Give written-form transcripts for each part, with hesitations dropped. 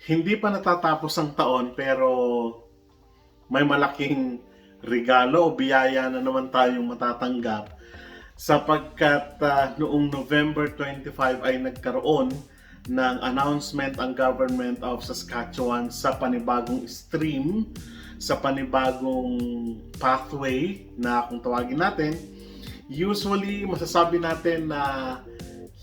Hindi pa natatapos ang taon pero may malaking regalo o biyaya na naman tayong matatanggap sapagkat noong November 25 ay nagkaroon ng announcement ang Government of Saskatchewan sa panibagong stream, sa panibagong pathway na kung tawagin natin. Usually, masasabi natin na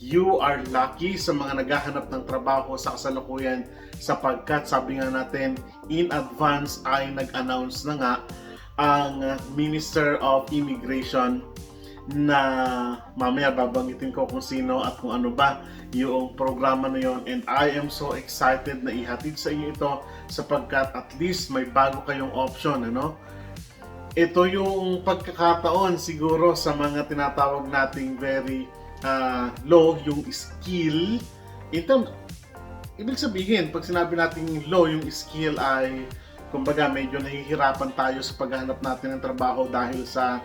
you are lucky sa mga naghahanap ng trabaho sa kasalukuyan sapagkat sabi nga natin in advance ay nag-announce na nga ang Minister of Immigration na mamaya babanggitin ko kung sino at kung ano ba yung programa na yon, and I am so excited na ihatid sa inyo ito sapagkat at least may bago kayong option, ano? Ito yung pagkakataon siguro sa mga tinatawag nating very low yung skill. Ibig sabihin, pag sinabi natin low yung skill ay kumbaga medyo nahihirapan tayo sa paghahanap natin ng trabaho dahil sa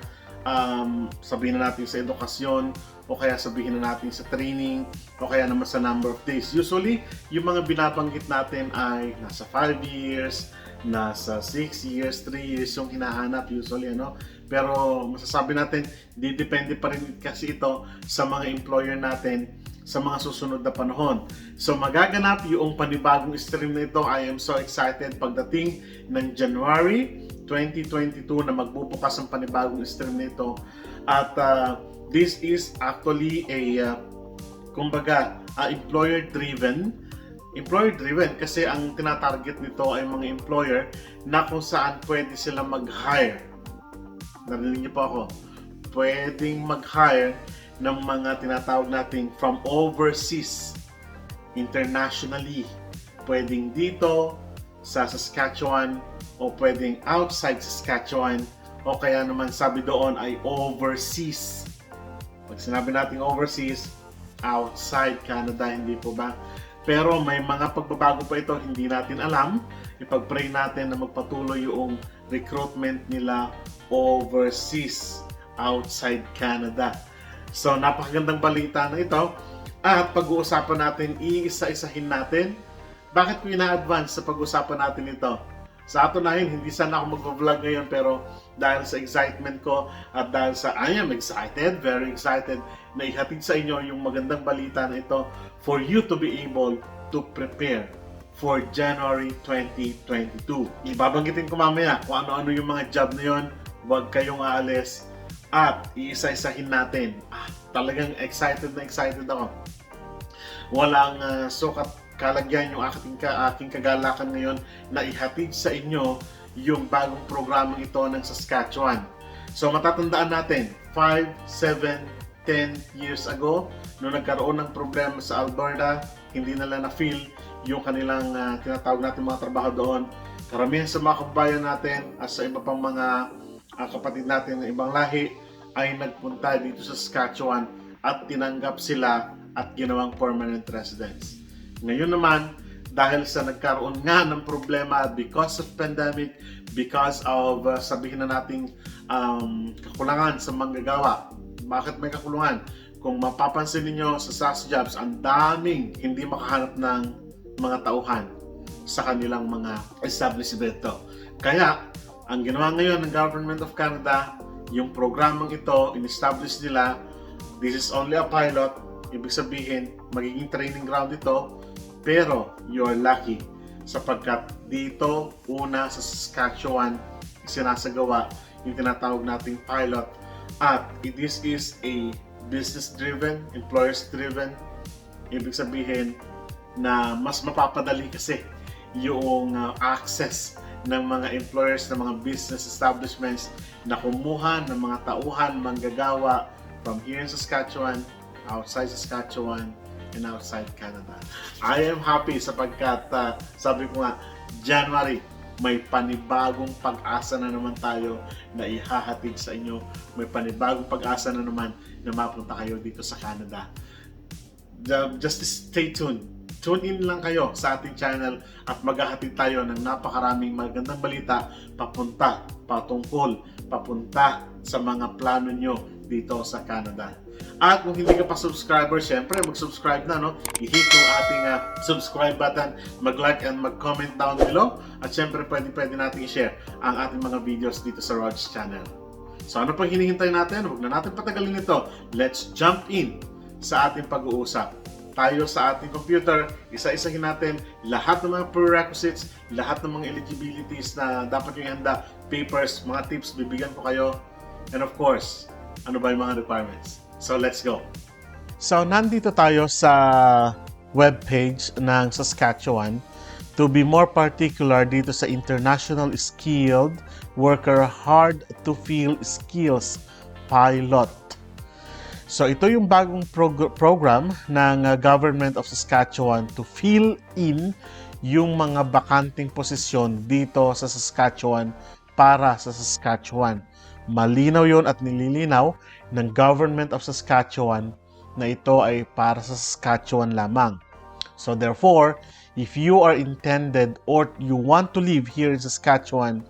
sabihin na natin sa edukasyon o kaya sabihin na natin sa training o kaya naman sa number of days. Usually, yung mga binabanggit natin ay nasa 5 years, nasa 6 years, 3 years yung hinahanap usually, ano? Pero masasabi natin, depende pa rin kasi ito sa mga employer natin sa mga susunod na panahon. So magaganap yung panibagong stream na ito. I am so excited pagdating ng January 2022 na magbubukas ang panibagong stream na ito. At this is actually a kumbaga employer-driven kasi ang tinatarget nito ay mga employer na kung saan pwede sila mag-hire. Narinig niyo po ako. Pwedeng mag-hire ng mga tinatawag nating from overseas, internationally. Pwedeng dito sa Saskatchewan o pwedeng outside Saskatchewan o kaya naman sabi doon ay overseas. Pag sinabi nating overseas, outside Canada, hindi po ba? Pero may mga pagbabago pa ito, hindi natin alam. Ipag-pray natin na magpatuloy yung recruitment nila overseas, outside Canada. So, napakagandang balita na ito. At pag-uusapan natin, iisa-isahin natin. Bakit ko ina-advance sa pag-uusapan natin ito? Sa atunahin, hindi sana ako mag-vlog ngayon pero dahil sa excitement ko at dahil sa I am excited, very excited na ihatid sa inyo yung magandang balita na ito for you to be able to prepare for January 2022. Ibabanggitin ko mamaya kung ano-ano yung mga job na yon. Huwag kayong aalis at iisa-isahin natin. Talagang excited na excited ako. Walang sukat kalagyan yung aking kagalakan ngayon na ihatid sa inyo yung bagong programang ito ng Saskatchewan. So matatandaan natin, 5, 7, 10 years ago, nung nagkaroon ng problema sa Alberta, hindi nila na-feel yung kanilang tinatawag natin mga trabaho doon. Karamihan sa mga kababayan natin at sa iba pang mga kapatid natin ng ibang lahi ay nagpunta dito sa Saskatchewan at tinanggap sila at ginawang permanent residents. Ngayon naman, dahil sa nagkaroon nga ng problema because of pandemic, because of sabihin na nating kakulangan sa manggagawa. Bakit may kakulangan? Kung mapapansin niyo sa SAS Jobs, ang daming hindi makahanap ng mga tauhan sa kanilang mga establishmento. Kaya, ang ginawa ngayon ng Government of Canada, yung programang ito, in-establish nila, this is only a pilot, ibig sabihin, magiging training ground ito, pero you're lucky sapagkat dito una sa Saskatchewan sinasagawa yung tinatawag nating pilot at this is a business-driven, employers-driven. Ibig sabihin na mas mapapadali kasi yung access ng mga employers ng mga business establishments na kumuha ng mga tauhan, manggagawa from here in Saskatchewan, outside Saskatchewan, and outside Canada. I am happy sapagkat sabi ko nga, January, may panibagong pag-asa na naman tayo na ihahatid sa inyo. May panibagong pag-asa na naman na mapunta kayo dito sa Canada. Just stay tuned. Tune in lang kayo sa ating channel at maghahatid tayo ng napakaraming magandang balita papunta sa mga plano nyo dito sa Canada. At kung hindi ka pa subscriber, syempre mag-subscribe na, no? I-hit yung ating subscribe button, mag-like and mag-comment down below. At syempre pwede natin i-share ang ating mga videos dito sa Rod's channel. So ano pang hinihintay natin? Huwag na natin patagalin ito. Let's jump in sa ating pag-uusap. Tayo sa ating computer, isa-isahin natin lahat ng mga prerequisites, lahat ng mga eligibilities na dapat yung ihanda, papers, mga tips, bibigyan ko kayo. And of course, ano ba yung mga requirements? So let's go. So nandito tayo sa webpage ng Saskatchewan. To be more particular dito sa International Skilled Worker Hard to Fill Skills Pilot. So ito yung bagong program ng Government of Saskatchewan to fill in yung mga bakanting posisyon dito sa Saskatchewan para sa Saskatchewan. Malinaw yon at nililinaw ng Government of Saskatchewan na ito ay para sa Saskatchewan lamang. So therefore, if you are intended or you want to live here in Saskatchewan,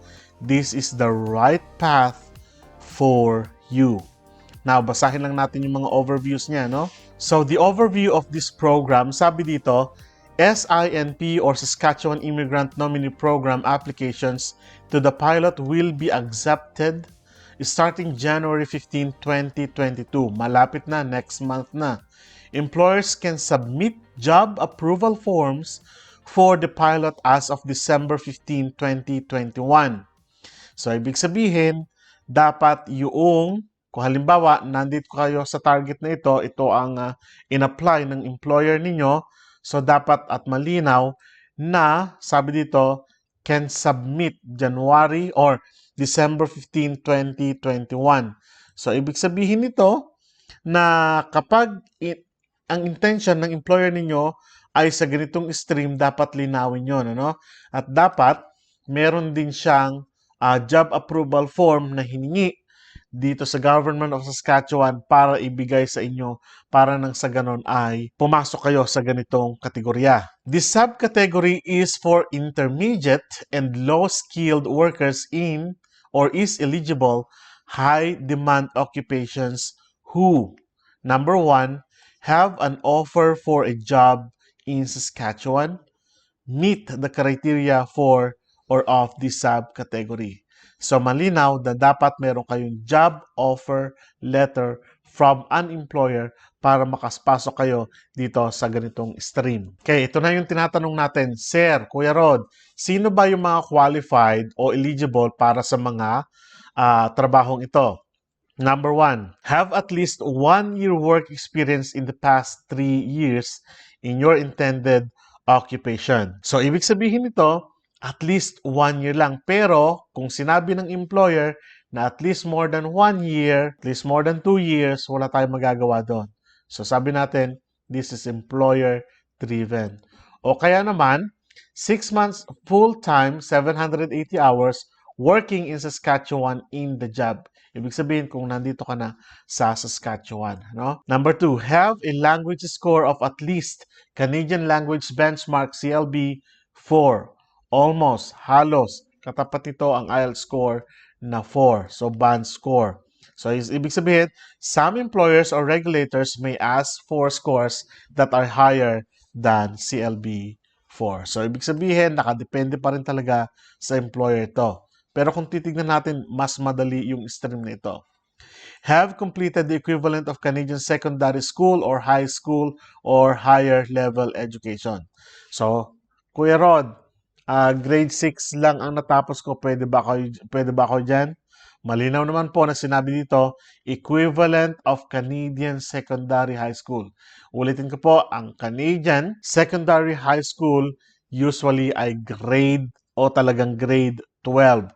this is the right path for you. Now, basahin lang natin yung mga overviews niya, no? So, the overview of this program, sabi dito, SINP or Saskatchewan Immigrant Nominee Program applications to the pilot will be accepted starting January 15, 2022. Malapit na, next month na. Employers can submit job approval forms for the pilot as of December 15, 2021. So, ibig sabihin, dapat yung kung halimbawa, nandito kayo sa target na ito ang in-apply ng employer ninyo, so dapat at malinaw na, sabi dito, can submit January or December 15, 2021. So, ibig sabihin nito na kapag ang intention ng employer ninyo ay sa ganitong stream, dapat linawin yun, ano? At dapat, meron din siyang job approval form na hiningi dito sa Government of Saskatchewan para ibigay sa inyo para nang sa ganon ay pumasok kayo sa ganitong kategorya. This subcategory is for intermediate and low-skilled workers in or is eligible high-demand occupations who, number 1, have an offer for a job in Saskatchewan, meet the criteria for or of this subcategory. So malinaw na dapat meron kayong job offer letter from an employer para makaspasok kayo dito sa ganitong stream. Okay, ito na yung tinatanong natin. Sir, Kuya Rod, sino ba yung mga qualified o eligible para sa mga trabahong ito? Number 1, have at least 1 year work experience in the past 3 years in your intended occupation. So, ibig sabihin nito, at least 1 year lang. Pero, kung sinabi ng employer na at least more than 1 year, at least more than 2 years, wala tayong magagawa doon. So, sabi natin, this is employer-driven. O kaya naman, 6 months full-time, 780 hours, working in Saskatchewan in the job. Ibig sabihin kung nandito ka na sa Saskatchewan. No? Number 2, have a language score of at least Canadian Language Benchmark CLB 4. Almost, halos, katapat nito ang IELTS score na 4. So, band score. So, ibig sabihin, some employers or regulators may ask for scores that are higher than CLB 4. So, ibig sabihin, nakadepende pa rin talaga sa employer ito. Pero kung titignan natin, mas madali yung stream na ito. Have completed the equivalent of Canadian secondary school or high school or higher level education. So, Kuya Rod, grade 6 lang ang natapos ko, pwede ba ako dyan? Malinaw naman po na sinabi dito, equivalent of Canadian secondary high school. Ulitin ko po, ang Canadian secondary high school usually ay grade o talagang grade 12.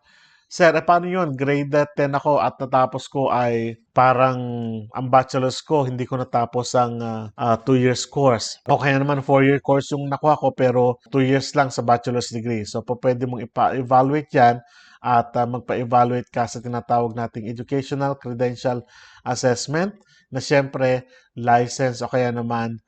Sir, paano yun? Grade 10 ako at natapos ko ay parang ang bachelor's ko, hindi ko natapos ang 2 years course. O kaya naman 4-year course yung nakuha ko pero 2 years lang sa bachelor's degree. So, pwede mong evaluate yan at magpa-evaluate ka sa tinatawag nating Educational Credential Assessment na siyempre license o kaya naman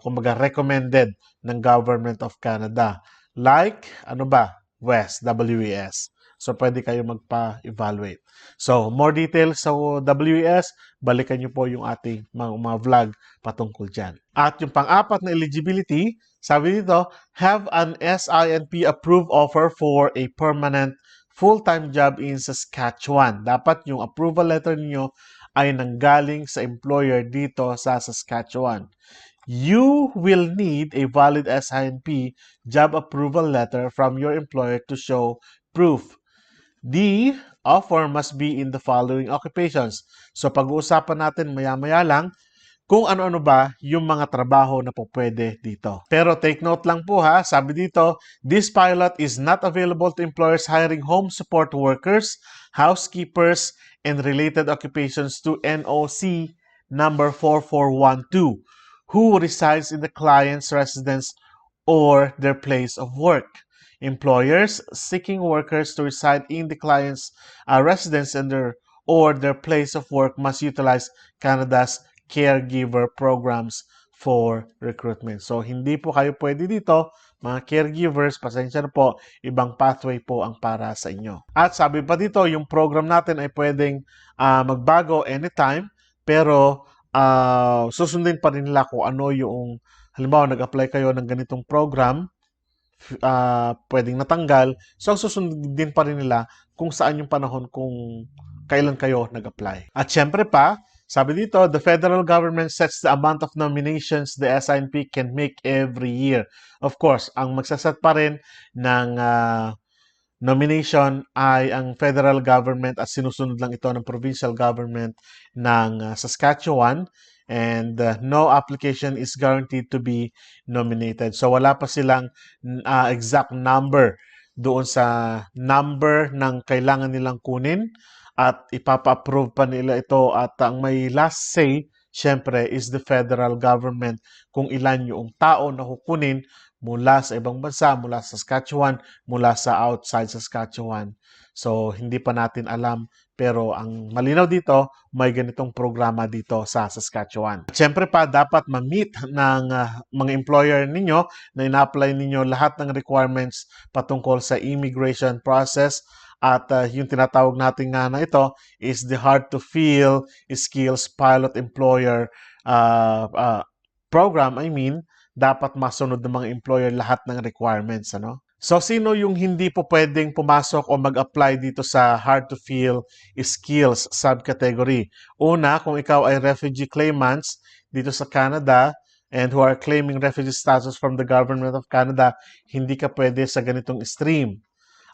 kumbaga recommended ng Government of Canada. Like, ano ba? WES, WES. So, pwede kayo magpa-evaluate. So, more details sa WES, balikan nyo po yung ating mga vlog patungkol dyan. At yung pang-apat na eligibility, sabi dito, have an SINP approved offer for a permanent full-time job in Saskatchewan. Dapat yung approval letter niyo ay nanggaling sa employer dito sa Saskatchewan. You will need a valid SINP job approval letter from your employer to show proof. The offer must be in the following occupations. So pag-uusapan natin maya-maya lang kung ano-ano ba yung mga trabaho na po pwede dito. Pero take note lang po ha, sabi dito, this pilot is not available to employers hiring home support workers, housekeepers, and related occupations to NOC number 4412 who resides in the client's residence or their place of work. Employers seeking workers to reside in the client's residence or their place of work must utilize Canada's caregiver programs for recruitment. So, hindi po kayo pwede dito, mga caregivers, pasensya na po, ibang pathway po ang para sa inyo. At sabi pa dito, yung program natin ay pwedeng magbago anytime, pero susundin pa rin nila kung ano yung, halimbawa, nag-apply kayo ng ganitong program, pwedeng natanggal. So, ang susundin pa rin nila kung saan yung panahon kung kailan kayo nag-apply. At syempre pa, sabi dito, the federal government sets the amount of nominations the SINP can make every year. Of course, ang magsaset pa rin ng nomination ay ang federal government at sinusunod lang ito ng provincial government ng Saskatchewan. And no application is guaranteed to be nominated. So wala pa silang exact number doon sa number ng kailangan nilang kunin at ipapa-approve pa nila ito at ang may last say syempre is the federal government kung ilan yung tao na kukunin mula sa ibang bansa, mula sa Saskatchewan, mula sa outside Saskatchewan. So, hindi pa natin alam. Pero ang malinaw dito, may ganitong programa dito sa Saskatchewan. Siyempre pa, dapat ma-meet ng mga employer ninyo na ina-apply ninyo lahat ng requirements patungkol sa immigration process. At yung tinatawag natin nga na ito is the hard-to-fill skills pilot employer program. I mean, dapat masunod ng mga employer lahat ng requirements. Ano? So, sino yung hindi po pwedeng pumasok o mag-apply dito sa hard-to-fill skills subcategory? Una, kung ikaw ay refugee claimants dito sa Canada and who are claiming refugee status from the government of Canada, hindi ka pwede sa ganitong stream.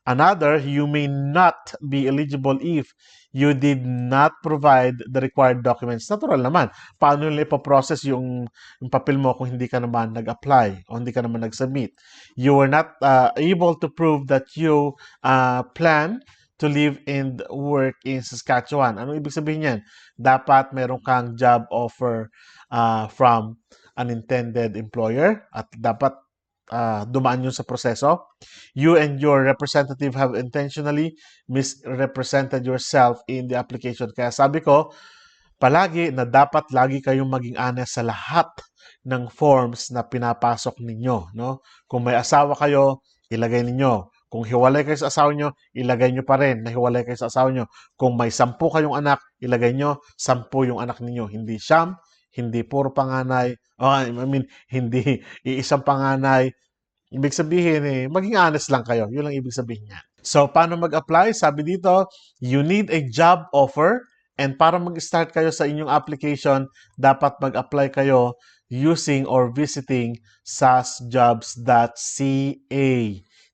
Another, you may not be eligible if you did not provide the required documents. Natural naman. Paano nila ipaprocess yung papel mo kung hindi ka naman nag-apply o hindi ka naman nag-submit? You were not able to prove that you plan to live and work in Saskatchewan. Ano ibig sabihin yan? Dapat meron kang job offer from an intended employer at dapat dumaan yun sa proseso. You and your representative have intentionally misrepresented yourself in the application. Kaya sabi ko, palagi na dapat lagi kayong maging honest sa lahat ng forms na pinapasok ninyo. No? Kung may asawa kayo, ilagay ninyo. Kung hiwalay kayo sa asawa nyo, ilagay nyo pa rin na hiwalay kayo sa asawa nyo. Kung may 10 kayong anak, ilagay nyo 10 yung anak ninyo. Hindi siyam, hindi puro panganay, hindi iisang panganay. Ibig sabihin maging honest lang kayo. Yun lang ibig sabihin niya. So, paano mag-apply? Sabi dito, you need a job offer and para mag-start kayo sa inyong application, dapat mag-apply kayo using or visiting sasjobs.ca.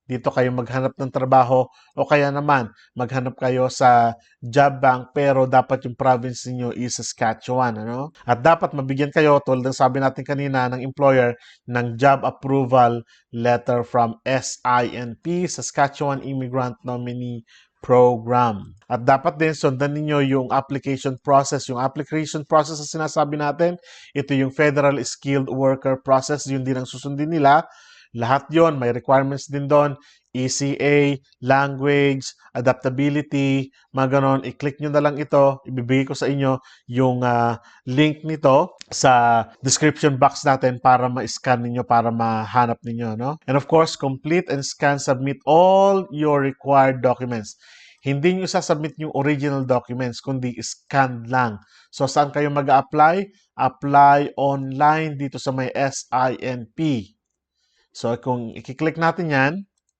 Dito kayo maghanap ng trabaho o kaya naman maghanap kayo sa job bank pero dapat yung province niyo is Saskatchewan. Ano? At dapat mabigyan kayo, tulad ng sabi natin kanina, ng employer ng job approval letter from SINP, Saskatchewan Immigrant Nominee Program. At dapat din sundan ninyo yung application process. Yung application process na sinasabi natin, ito yung Federal Skilled Worker Process, yun din ang susundin nila. Lahat yon may requirements din doon. ECA, language, adaptability, mga ganon. I-click nyo na lang ito. Ibibigay ko sa inyo yung link nito sa description box natin para ma-scan ninyo, para mahanap ninyo, no? And of course, complete and scan, submit all your required documents. Hindi nyo sasubmit yung original documents, kundi scan lang. So, saan kayo mag-a-apply? Apply online dito sa may SINP. So, kung i-click natin yan,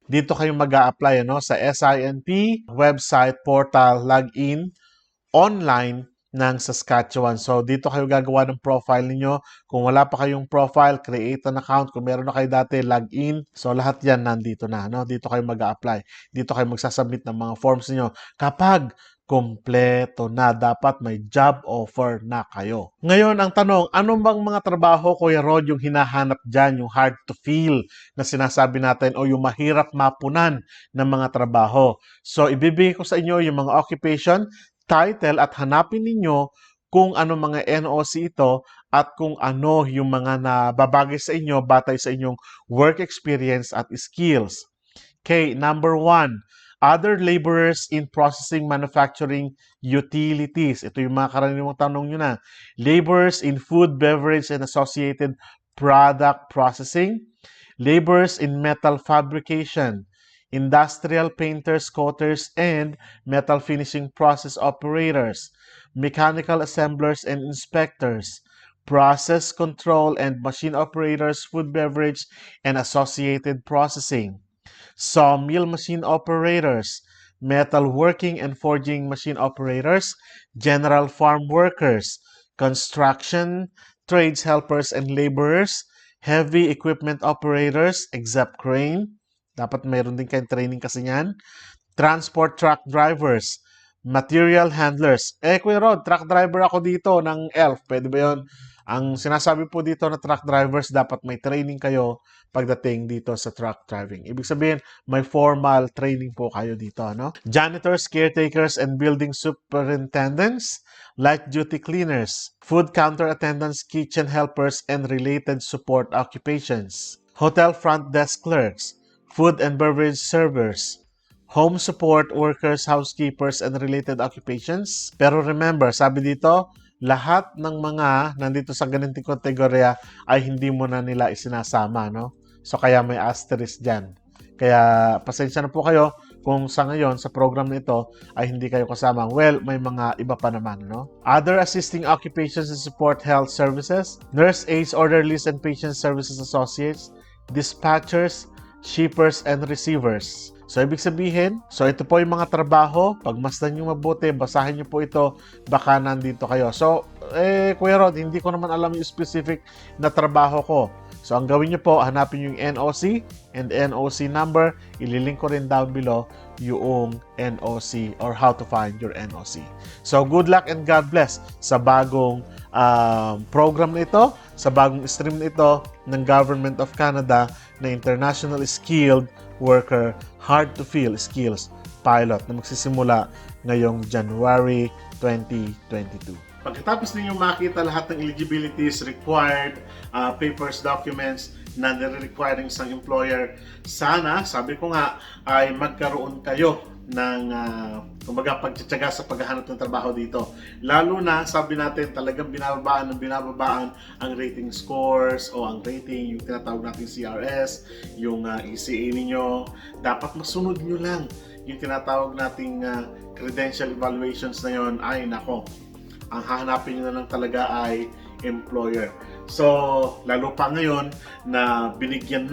dito kayo mag-a-apply sa SINP website portal login online ng Saskatchewan. So, dito kayo gagawa ng profile ninyo. Kung wala pa kayong profile, create an account. Kung meron na kayo dati, login. So, lahat yan nandito na. Dito kayo mag-a-apply. Dito kayo magsasubmit ng mga forms niyo kapag kompleto na, dapat may job offer na kayo. Ngayon, ang tanong, ano bang mga trabaho, Kuya Rod, yung hinahanap dyan, yung hard to fill na sinasabi natin o yung mahirap mapunan ng mga trabaho? So, ibibigay ko sa inyo yung mga occupation, title at hanapin ninyo kung ano mga NOC ito at kung ano yung mga nababagay sa inyo batay sa inyong work experience at skills. Okay, number 1, other laborers in processing, manufacturing, utilities. Ito yung mga karaniwang tanong nyo na. Laborers in food, beverage, and associated product processing. Laborers in metal fabrication. Industrial painters, coaters, and metal finishing process operators. Mechanical assemblers and inspectors. Process control and machine operators, food, beverage, and associated processing. Sawmill machine operators, metal working and forging machine operators, general farm workers, construction, trades helpers and laborers, heavy equipment operators, except crane. Dapat mayroon din kayong training kasi yan. Transport truck drivers, material handlers. Kuya Rod, truck driver ako dito ng ELF. Pwede ba yun? Ang sinasabi po dito na truck drivers, dapat may training kayo pagdating dito sa truck driving. Ibig sabihin, may formal training po kayo dito, no? Janitors, caretakers, and building superintendents, light duty cleaners, food counter attendants, kitchen helpers, and related support occupations. Hotel front desk clerks, food and beverage servers, home support workers, housekeepers, and related occupations. Pero remember, sabi dito, lahat ng mga nandito sa ganitong kategorya ay hindi mo na nila isinasama, no? So, kaya may asterisk dyan. Kaya, pasensya na po kayo kung sa ngayon, sa program na ito, ay hindi kayo kasama. Well, may mga iba pa naman, no? Other assisting occupations and support health services, nurse aides, orderlies, and patient services associates, dispatchers, shippers, and receivers. So, ibig sabihin, ito po yung mga trabaho. Pagmasdan nyo mabuti, basahin nyo po ito, baka nandito kayo. So, Kuya Rod, hindi ko naman alam yung specific na trabaho ko. So, ang gawin nyo po, hanapin yung NOC and NOC number. Ililink ko rin down below yung NOC or how to find your NOC. So, good luck and God bless sa bagong program na ito, sa bagong stream na ito ng Government of Canada na International Skilled Worker Hard to Fill Skills Pilot na magsisimula ngayong January 2022. Pagkatapos ninyo makita lahat ng eligibilities, required papers, documents na nire-require ng isang employer, sana, sabi ko nga, ay magkaroon kayo ng kumbaga pagtsatsaga sa paghahanap ng trabaho dito. Lalo na, sabi natin, talagang binababaan ang rating scores o ang rating, yung tinatawag natin CRS, yung ECA ninyo. Dapat masunod nyo lang yung tinatawag nating credential evaluations na yon. Ay, nako, ang hahanapin nyo na lang talaga ay employer. So, lalo pa ngayon na bibigyan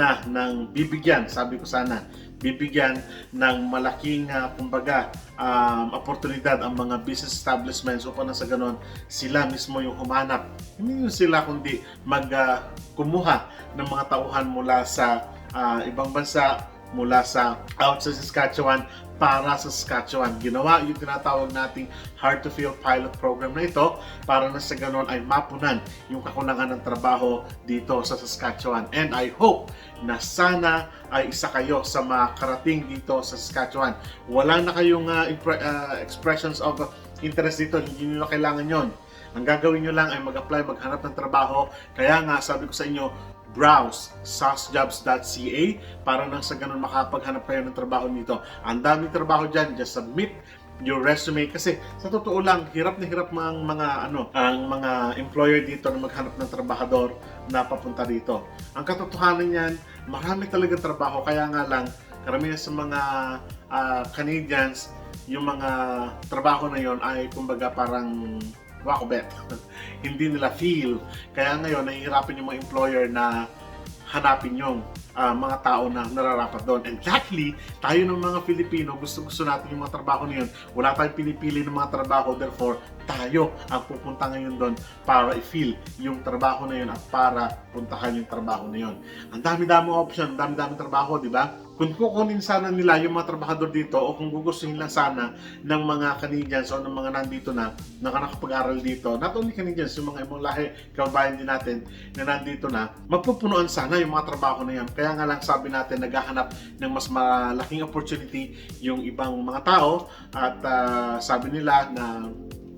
sabi ko sana, bibigyan ng malaking kumbaga oportunidad ang mga business establishments upang sa ganon sila mismo yung humanap. Hindi yung sila kundi kumuha ng mga tauhan mula sa ibang bansa, mula sa outside Saskatchewan para sa Saskatchewan. Ginawa yung tinatawag nating Hard to Fill pilot program na ito para na sa ganon ay mapunan yung kakulangan ng trabaho dito sa Saskatchewan. And I hope na sana ay isa kayo sa makarating dito sa Saskatchewan. Wala na kayong expressions of interest dito, hindi nyo na kailangan yon. Ang gagawin nyo lang ay mag-apply, maghanap ng trabaho. Kaya nga, sabi ko sa inyo, browse sasjobs.ca para nang sa ganun makapaghanap kayo ng trabaho dito. Ang daming trabaho dyan, just submit your resume kasi sa totoo lang hirap na hirap ang mga employer dito na maghanap ng trabahador na papunta dito. Ang katotohanan niyan, marami talaga trabaho, kaya nga lang karamihan sa mga Canadians, yung mga trabaho na yon ay kumbaga parang wakobet. Hindi nila feel. Kaya ngayon, nahihirapan yung mga employer na hanapin yung mga tao na nararapat doon. And luckily, tayo ng mga Filipino, gusto-gusto natin yung mga trabaho na yun. Wala tayong pinipili ng mga trabaho, therefore, tayo ang pupunta ngayon doon para i-feel yung trabaho na yun at para puntahan yung trabaho na yun. Ang dami-dami option, ang dami-dami trabaho, di ba? Kung kukunin sana nila yung mga trabahador dito o kung gugustuhin lang sana ng mga Canadians o ng mga nandito na nakakapag-aral dito, not only Canadians, yung mga ibang lahi, kababayan din natin na nandito na, mapupunuan sana yung mga trabaho na yan. Kaya nga lang sabi natin, naghahanap ng mas malaking opportunity yung ibang mga tao at sabi nila na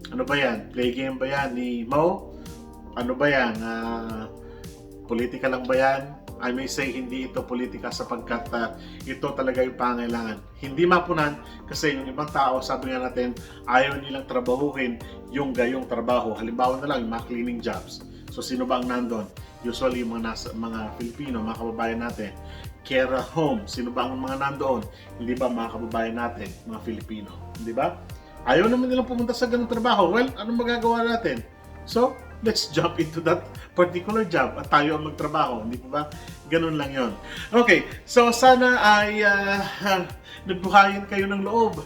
ano ba yan? Play game ba yan ni Mo? Ano ba yan? Politika lang ba yan? I may say hindi ito politika sapagkat ito talaga yung pangailangan. Hindi mapunan kasi yung ibang tao, sabi nga natin, ayaw nilang trabahuhin yung gayong trabaho. Halimbawa na lang, yung mga cleaning jobs. So sino ba ang nandun? Usually yung mga Filipino, mga kababayan natin. Care home, sino ba ang mga nandoon? Hindi ba mga kababayan natin, mga Filipino? Hindi ba? Ayaw naman nilang pumunta sa ganung trabaho. Well, anong magagawa natin? So, let's jump into that particular job at tayo ang magtrabaho. Hindi ba? Ganun lang yon. Okay, so sana ay nagbuhayin kayo ng loob.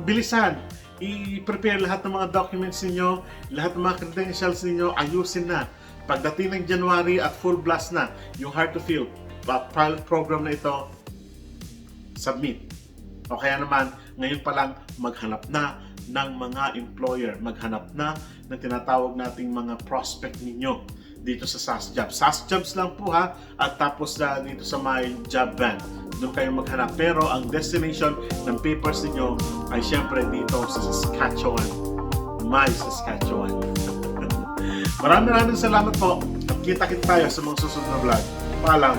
Bilisan. I-prepare lahat ng mga documents ninyo, lahat ng mga credentials ninyo, ayusin na. Pagdating ng January at full blast na, yung Hard to Fill pilot program na ito, submit. O kaya naman, ngayon pa lang, maghanap na ng mga employer, maghanap na ng tinatawag nating mga prospect ninyo dito sa SaskJobs. SaskJobs lang po ha, at tapos dito sa My Job Bank. Doon kayo maghanap. Pero ang destination ng papers ninyo ay syempre dito sa Saskatchewan. My Saskatchewan. Maraming salamat po. At kita-kita tayo sa mga susunod na vlog. Paalam.